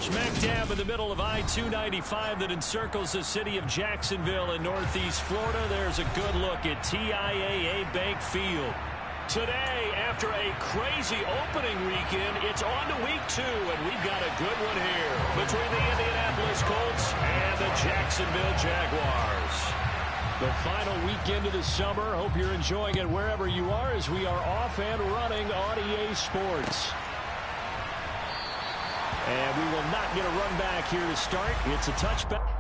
Smack dab in the middle of I-295 that encircles the city of Jacksonville in northeast Florida. There's a good look at TIAA Bank Field. Today, after a crazy opening weekend, it's on to week 2, and we've got a good one here between the Indianapolis Colts and the Jacksonville Jaguars. The final weekend of the summer. Hope you're enjoying it wherever you are as we are off and running on EA Sports. And we will not get a run back here to start. It's a touchback.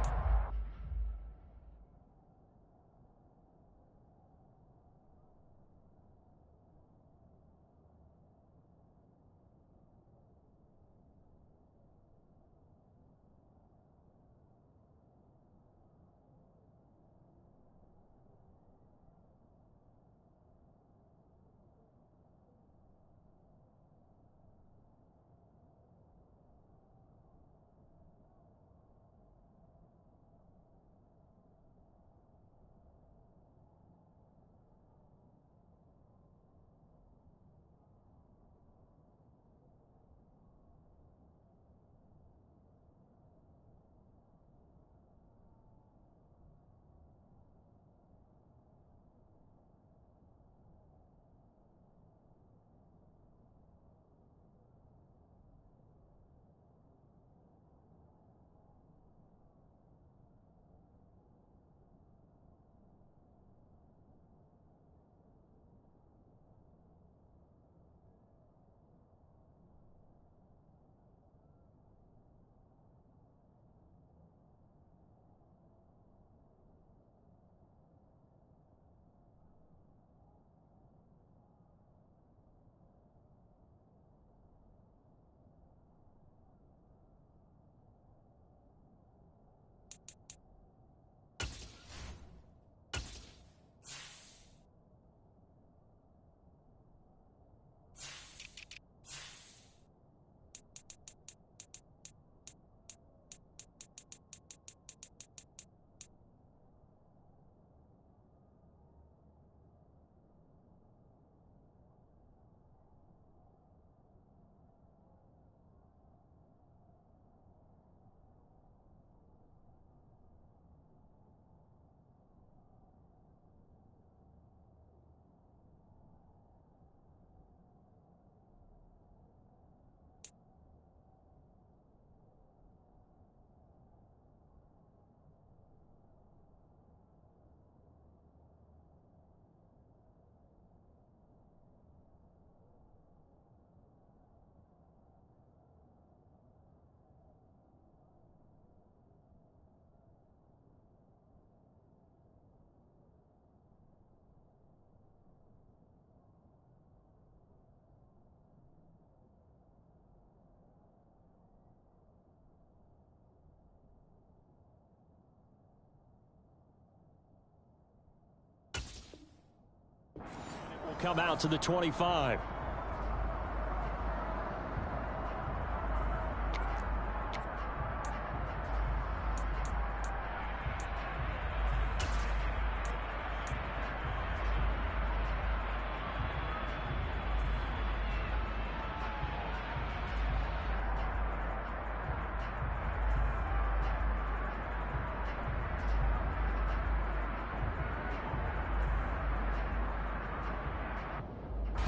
Come out to the 25.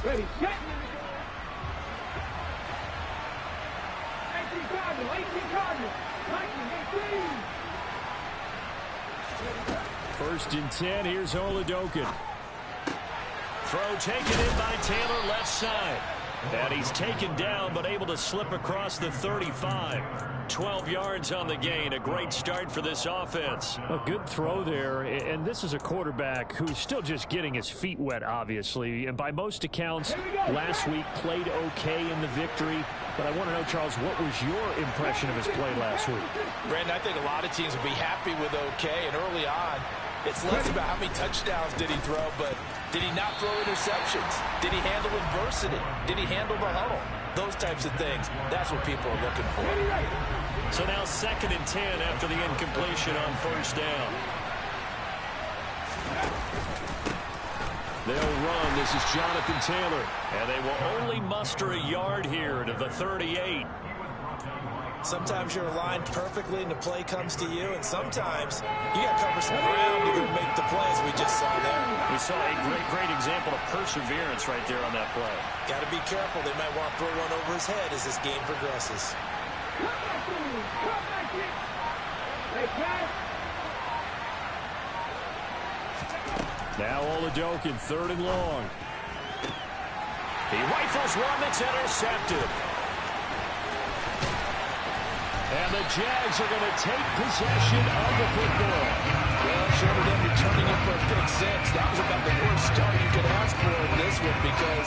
Ready, set. 18 Cardinal, 19, 18. First and 10, here's Oladokin. Throw taken in by Taylor, left side. And he's taken down, but able to slip across the 35. 12 yards on the gain. A great start for this offense. A good throw there, and this is a quarterback who's still just getting his feet wet, obviously. And by most accounts, last week played okay in the victory. But I want to know, Charles, what was your impression of his play last week? Brandon, I think a lot of teams will be happy with okay, and early on, it's less about how many touchdowns did he throw, but did he not throw interceptions? Did he handle adversity? Did he handle the huddle? Those types of things, that's what people are looking for. So now 2nd and 10 after the incompletion on first down. They'll run. This is Jonathan Taylor. And they will only muster a yard here to the 38. Sometimes you're aligned perfectly and the play comes to you, and sometimes you got to cover some ground to go make the play, as we just saw there. We saw a great example of perseverance right there on that play. Got to be careful. They might want to throw one over his head as this game progresses. Now Oladokin, 3rd and long. He rifles one that's intercepted. And the Jags are going to take possession of the football. Well, short of them returning it for a pick 6, that was about the worst start you could ask for in this one, because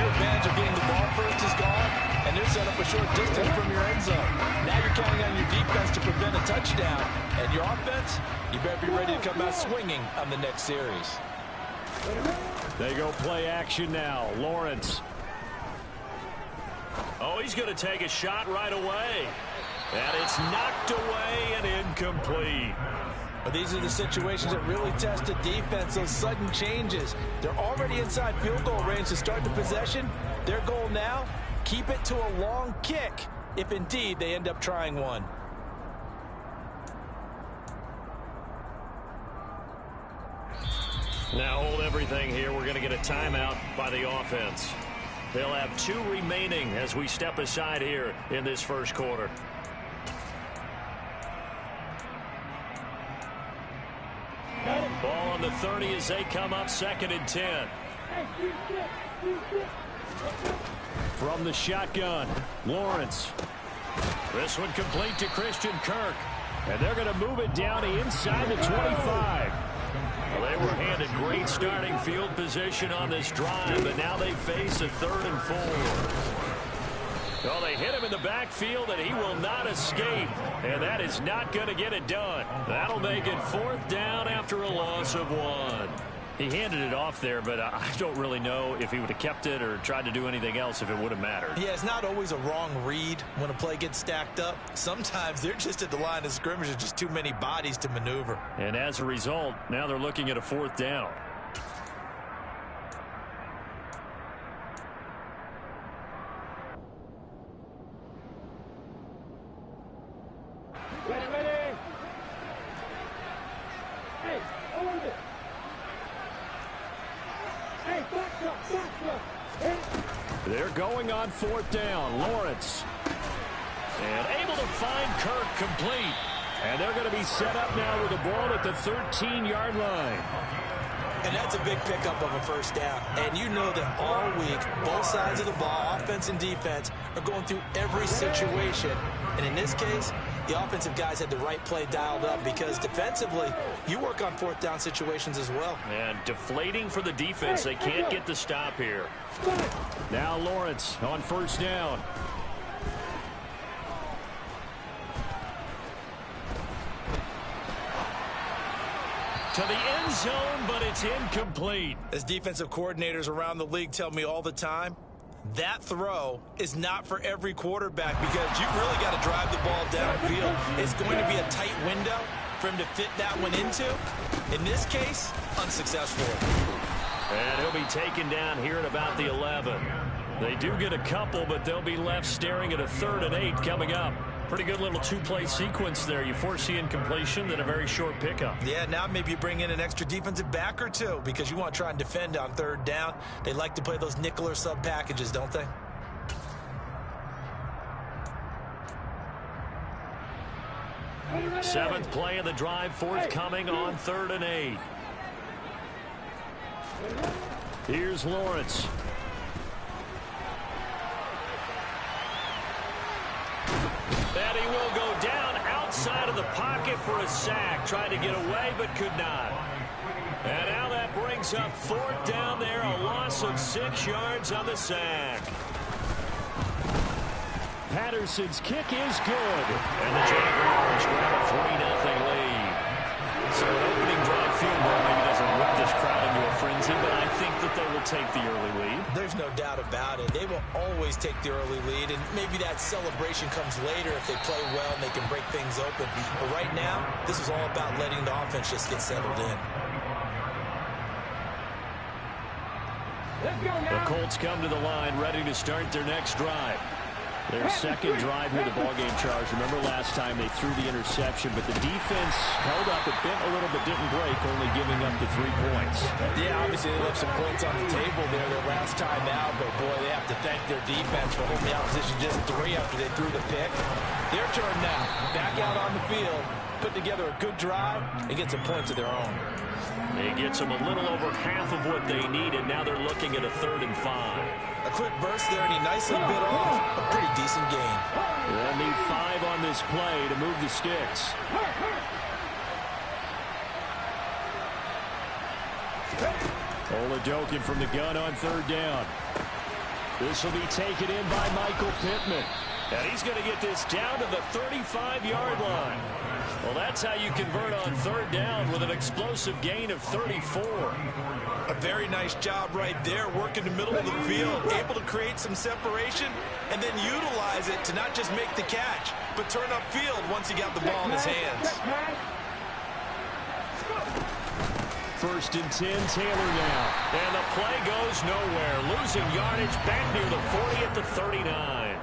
your advantage of getting the ball first is gone, and they're set up a short distance from your end zone. Now you're counting on your defense to prevent a touchdown, and your offense, you better be ready to come out swinging on the next series. They go play action now. Lawrence. Oh, he's going to take a shot right away. And it's knocked away and incomplete. But these are the situations that really test the defense, those sudden changes. They're already inside field goal range to start the possession. Their goal now, keep it to a long kick, if indeed they end up trying one. Now hold everything here. We're going to get a timeout by the offense. They'll have 2 remaining as we step aside here in this first quarter. Ball on the 30 as they come up 2nd and 10. From the shotgun, Lawrence. This one complete to Christian Kirk. And they're going to move it down inside the 25. Well, they were handed great starting field position on this drive, but now they face a 3rd and 4. Well, they hit him in the backfield, and he will not escape, and that is not going to get it done. That'll make it 4th down after a loss of 1. He handed it off there, but I don't really know if he would have kept it or tried to do anything else if it would have mattered. Yeah, it's not always a wrong read when a play gets stacked up. Sometimes they're just at the line of scrimmage. There's just too many bodies to maneuver. And as a result, now they're looking at a 4th down. They're going on 4th down. Lawrence. And able to find Kirk complete. And they're going to be set up now with the ball at the 13-yard line. And that's a big pickup of a 1st down. And you know that all week, both sides of the ball, offense and defense, are going through every situation. And in this case, the offensive guys had the right play dialed up, because defensively, you work on 4th down situations as well. And deflating for the defense. They can't get the stop here. Now Lawrence on 1st down. To the end zone, but it's incomplete. As defensive coordinators around the league tell me all the time, that throw is not for every quarterback, because you've really got to drive the ball downfield. It's going to be a tight window for him to fit that one into. In this case, unsuccessful. And he'll be taken down here at about the 11. They do get a couple, but they'll be left staring at a 3rd and 8 coming up. Pretty good little 2-play sequence there. You foresee incompletion, then a very short pickup. Yeah, now maybe you bring in an extra defensive back or 2, because you want to try and defend on 3rd down. They like to play those nickel or sub packages, don't they? Seventh play of the drive, forthcoming on 3rd and 8. Here's Lawrence. And he will go down outside of the pocket for a sack. Tried to get away, but could not. And now that brings up 4th down there. A loss of 6 yards on the sack. Patterson's kick is good. And the Jaguars grab a 3-0 lead. So an opening drive field goal maybe doesn't whip this crowd into a frenzy, but I think that they will take the early lead. There's no doubt about it. They will always take the early lead, and maybe that celebration comes later if they play well and they can break things open. But right now, this is all about letting the offense just get settled in. The Colts come to the line ready to start their next drive. Their second drive with the ballgame, Charles. Remember last time they threw the interception, but the defense held up. It bent a little but didn't break, only giving up the 3 points. Yeah, obviously they left some points on the table there their last time out, but boy, they have to thank their defense for holding the opposition just 3 after they threw the pick. Their turn now. Back out on the field, put together a good drive, and get some points of their own. It gets them a little over half of what they needed. Now they're looking at a 3rd and 5. A quick burst there, and he nicely bit off a pretty decent gain. They'll need 5 on this play to move the sticks. Oladokin from the gun on 3rd down. This will be taken in by Michael Pittman. And he's going to get this down to the 35-yard line. Well, that's how you convert on 3rd down with an explosive gain of 34. A very nice job right there, working the middle of the field, able to create some separation, and then utilize it to not just make the catch, but turn upfield once he got the ball in his hands. 1st and 10, Taylor now. And the play goes nowhere. Losing yardage back near the 40 at the 39.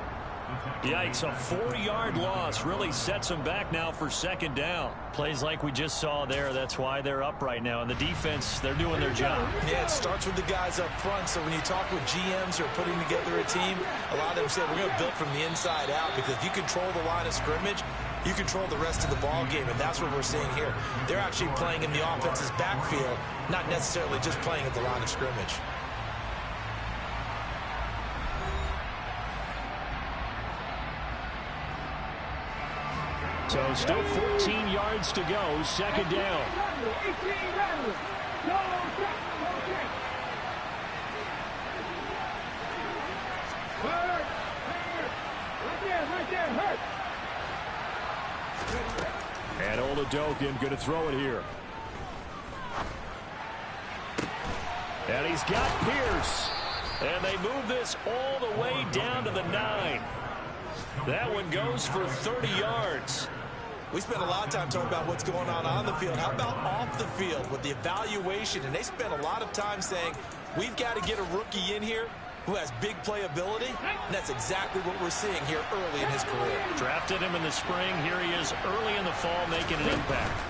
Yikes, a 4-yard loss really sets them back now for 2nd down. Plays like we just saw there. That's why they're up right now. And the defense, they're doing their job. Yeah, it starts with the guys up front. So when you talk with GMs who are putting together a team, a lot of them say we're going to build from the inside out, because if you control the line of scrimmage, you control the rest of the ball game, and that's what we're seeing here. They're actually playing in the offense's backfield, not necessarily just playing at the line of scrimmage. So still 14 yards to go, 2nd down. And Oladokin going to throw it here. And he's got Pierce. And they move this all the way down to the 9. That one goes for 30 yards. We spent a lot of time talking about what's going on the field. How about off the field with the evaluation? And they spent a lot of time saying, we've got to get a rookie in here who has big playability, and that's exactly what we're seeing here early in his career. Drafted him in the spring. Here he is early in the fall making an impact.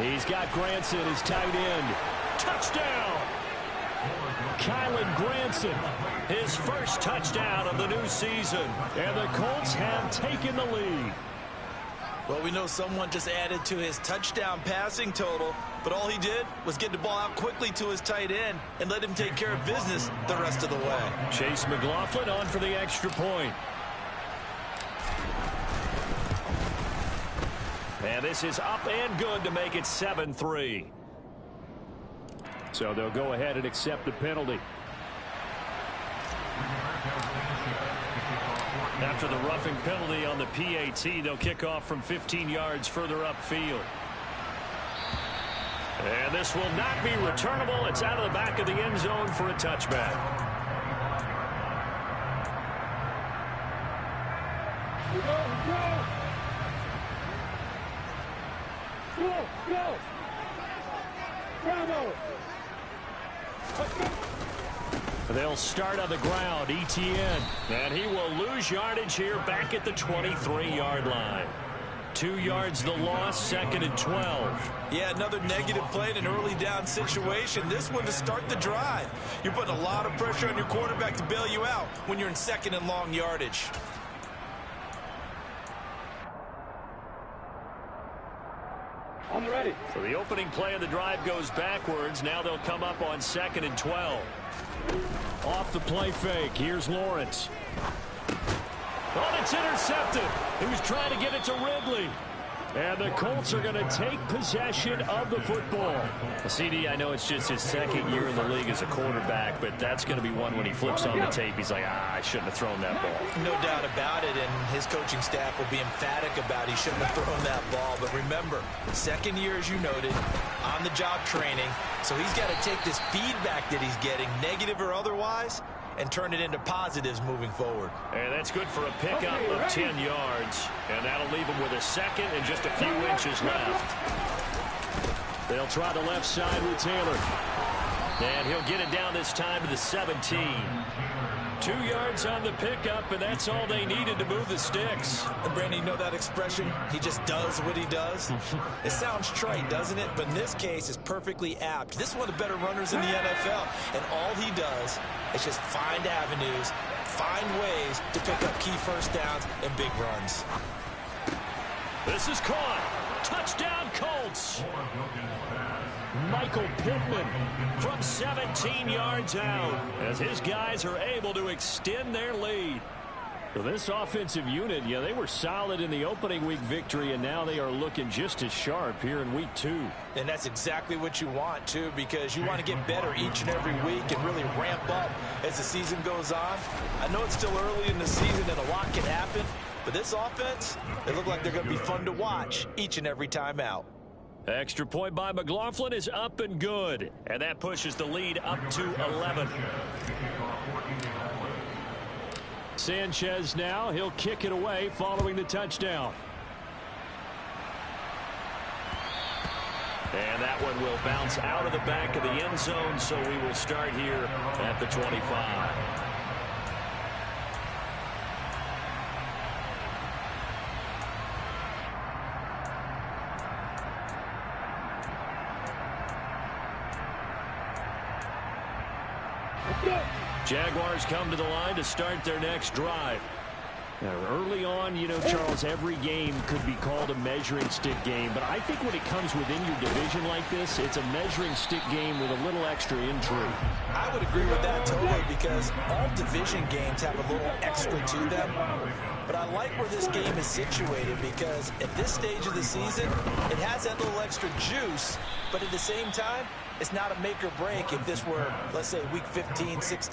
He's got Granson, his tight end. Touchdown! Kylan Granson. His first touchdown of the new season. And the Colts have taken the lead. Well, we know someone just added to his touchdown passing total, but all he did was get the ball out quickly to his tight end and let him take care of business the rest of the way. Chase McLaughlin on for the extra point. And this is up and good to make it 7-3. So they'll go ahead and accept the penalty. After the roughing penalty on the PAT, they'll kick off from 15 yards further upfield. And this will not be returnable. It's out of the back of the end zone for a touchback. Go! Bravo! They'll start on the ground. Etienne. And he will lose yardage here back at the 23-yard line. 2 yards the loss, 2nd and 12. Yeah, another negative play in an early down situation. This one to start the drive. You're putting a lot of pressure on your quarterback to bail you out when you're in 2nd and long yardage. I'm ready. So the opening play of the drive goes backwards. Now they'll come up on 2nd and 12. Off the play fake. Here's Lawrence. Oh, it's intercepted. He was trying to get it to Ridley. And the Colts are going to take possession of the football. CD, I know it's just his 2nd year in the league as a quarterback, but that's going to be one when he flips on the tape. He's like, I shouldn't have thrown that ball. No doubt about it, and his coaching staff will be emphatic about he shouldn't have thrown that ball. But remember, 2nd year, as you noted, on-the-job training. So he's got to take this feedback that he's getting, negative or otherwise, and turn it into positives moving forward. And that's good for a pickup of 10 yards. And that'll leave him with a 2nd and just a few inches left. They'll try the left side with Taylor. And he'll get it down this time to the 17. 2 yards on the pickup, and that's all they needed to move the sticks. And Brandon, you know that expression? He just does what he does. It sounds trite, doesn't it? But in this case, it's perfectly apt. This is one of the better runners in the NFL, and all he does is just find avenues, find ways to pick up key first downs and big runs. This is caught. Touchdown, Colts. Michael Pittman from 17 yards out as his guys are able to extend their lead. Well, this offensive unit, yeah, they were solid in the opening week victory, and now they are looking just as sharp here in week 2. And that's exactly what you want, too, because you want to get better each and every week and really ramp up as the season goes on. I know it's still early in the season and a lot can happen, but this offense, they look like they're going to be fun to watch each and every time out. Extra point by McLaughlin is up and good, and that pushes the lead up to 11. Sanchez now, he'll kick it away following the touchdown. And that one will bounce out of the back of the end zone, so we will start here at the 25. Jaguars come to the line to start their next drive. Now, early on, you know, Charles, every game could be called a measuring stick game. But I think when it comes within your division like this, it's a measuring stick game with a little extra intrigue. I would agree with that totally because all division games have a little extra to them. But I like where this game is situated because at this stage of the season, it has that little extra juice. But at the same time, it's not a make or break if this were, let's say, week 15, 16.